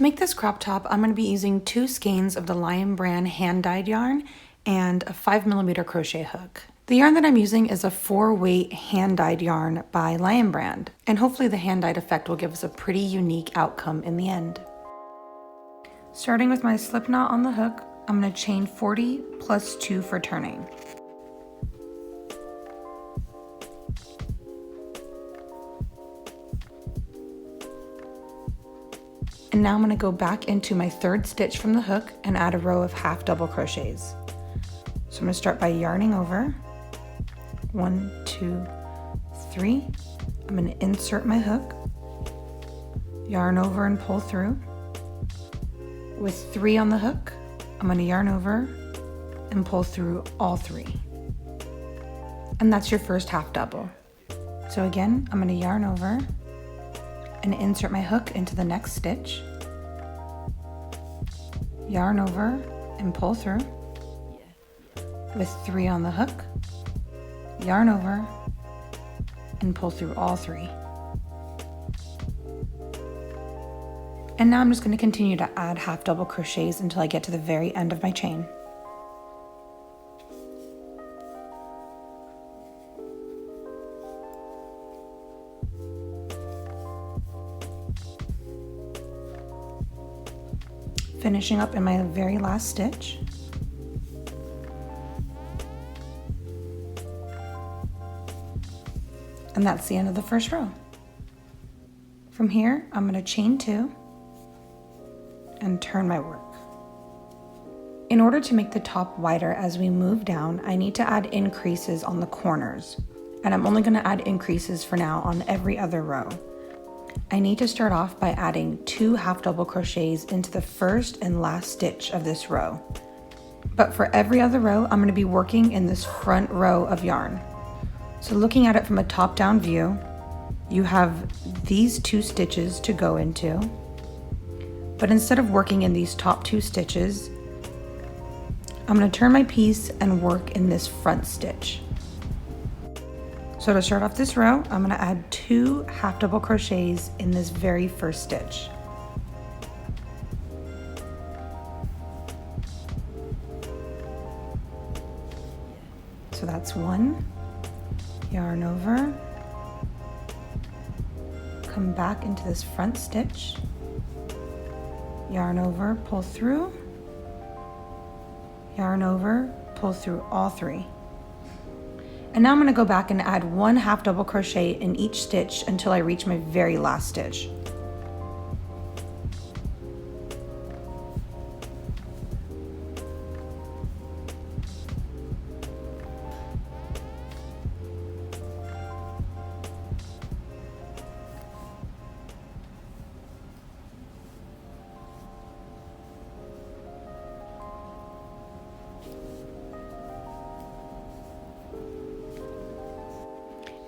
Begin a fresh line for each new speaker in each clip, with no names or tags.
make this crop top, I'm going to be using 2 skeins of the Lion brand hand-dyed yarn and a 5mm crochet hook. The yarn that I'm using is a 4-weight hand-dyed yarn by Lion brand, and hopefully the hand-dyed effect will give us a pretty unique outcome in the end. Starting with my slip knot on the hook, I'm going to chain 40 plus 2 for turning. And now I'm going to go back into my 3rd stitch from the hook and add a row of half double crochets. So I'm going to start by yarning over. 1, 2, 3. I'm going to insert my hook, yarn over and pull through. With 3 on the hook, I'm going to yarn over and pull through all 3. And that's your first half double. So again, I'm going to yarn over and insert my hook into the next stitch, yarn over and pull through. With 3 on the hook, yarn over and pull through all 3. And now I'm just going to continue to add half double crochets until I get to the very end of my chain. Finishing up in my very last stitch. And that's the end of the first row. From here, I'm going to chain 2 and turn my work. In order to make the top wider as we move down, I need to add increases on the corners. And I'm only going to add increases for now on every other row. I need to start off by adding 2 half double crochets into the first and last stitch of this row. But for every other row, I'm going to be working in this front row of yarn. So looking at it from a top-down view, you have these 2 stitches to go into. But instead of working in these top 2 stitches, I'm going to turn my piece and work in this front stitch. So to start off this row, I'm going to add 2 half double crochets in this very first stitch. So that's 1, yarn over, come back into this front stitch, yarn over, pull through, yarn over, pull through all 3. And now I'm going to go back and add 1 half double crochet in each stitch until I reach my very last stitch.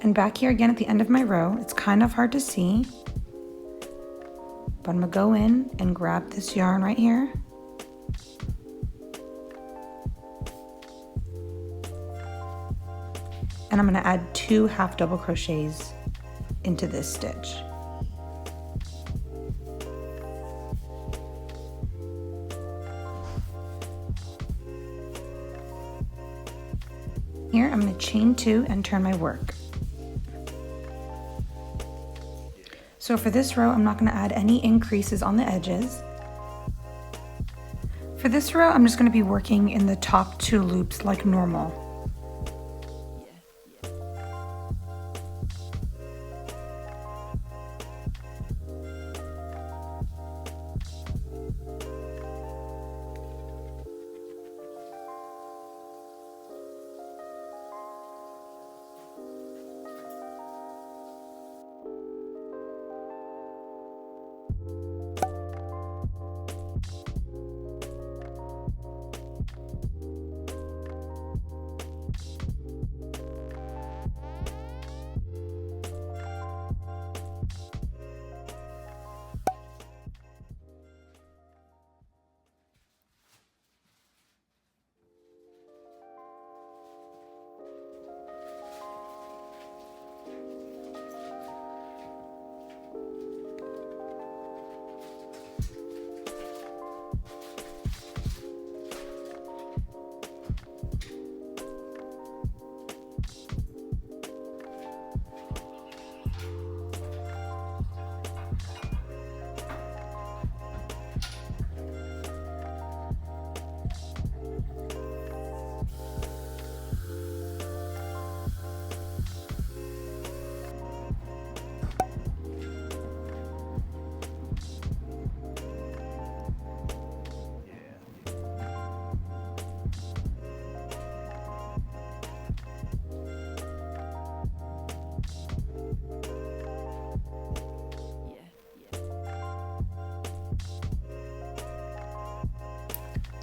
And back here again at the end of my row, it's kind of hard to see, but I'm going to go in and grab this yarn right here. And I'm going to add 2 half double crochets into this stitch. Here I'm going to chain 2 and turn my work. So for this row, I'm not going to add any increases on the edges. For this row, I'm just going to be working in the top 2 loops like normal.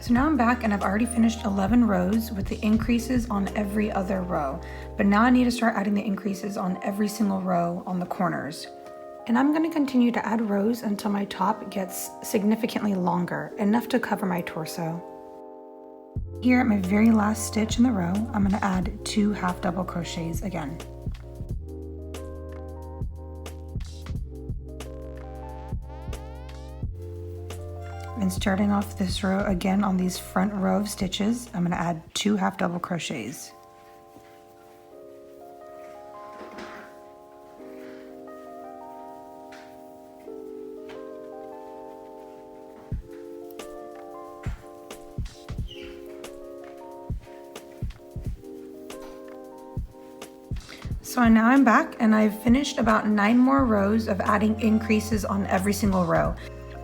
So now I'm back and I've already finished 11 rows with the increases on every other row. But now I need to start adding the increases on every single row on the corners. And I'm going to continue to add rows until my top gets significantly longer, enough to cover my torso. Here at my very last stitch in the row, I'm going to add 2 half double crochets again. And starting off this row again on these front row of stitches, I'm going to add 2 half double crochets. So now I'm back and I've finished about 9 more rows of adding increases on every single row.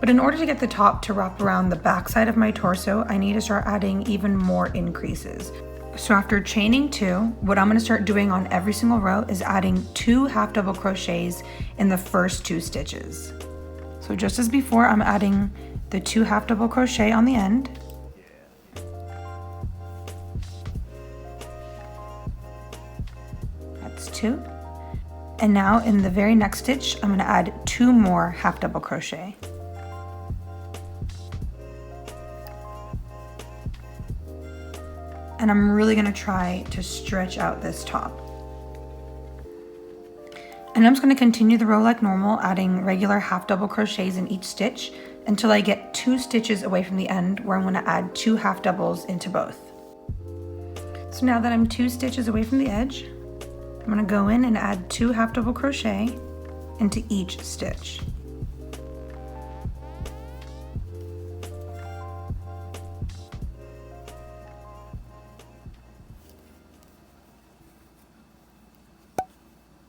But in order to get the top to wrap around the back side of my torso, I need to start adding even more increases. So after chaining 2, what I'm going to start doing on every single row is adding 2 half double crochets in the first 2 stitches. So just as before, I'm adding the 2 half double crochet on the end. That's 2. And now in the very next stitch, I'm going to add 2 more half double crochet. And I'm really going to try to stretch out this top. And I'm just going to continue the row like normal, adding regular half double crochets in each stitch until I get 2 stitches away from the end, where I'm going to add 2 half doubles into both. So now that I'm 2 stitches away from the edge, I'm going to go in and add 2 half double crochet into each stitch.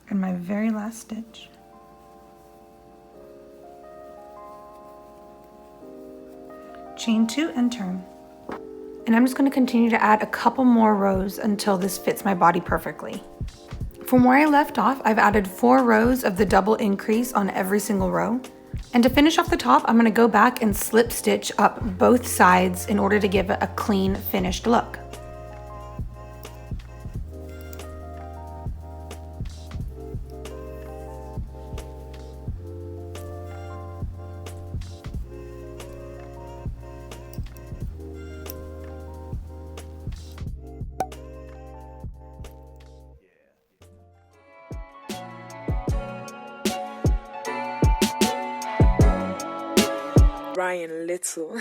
And my very last stitch. Chain 2 and turn. And I'm just going to continue to add a couple more rows until this fits my body perfectly. From where I left off, I've added 4 rows of the double increase on every single row. And to finish off the top, I'm going to go back and slip stitch up both sides in order to give it a clean, finished look.
Ryan Little.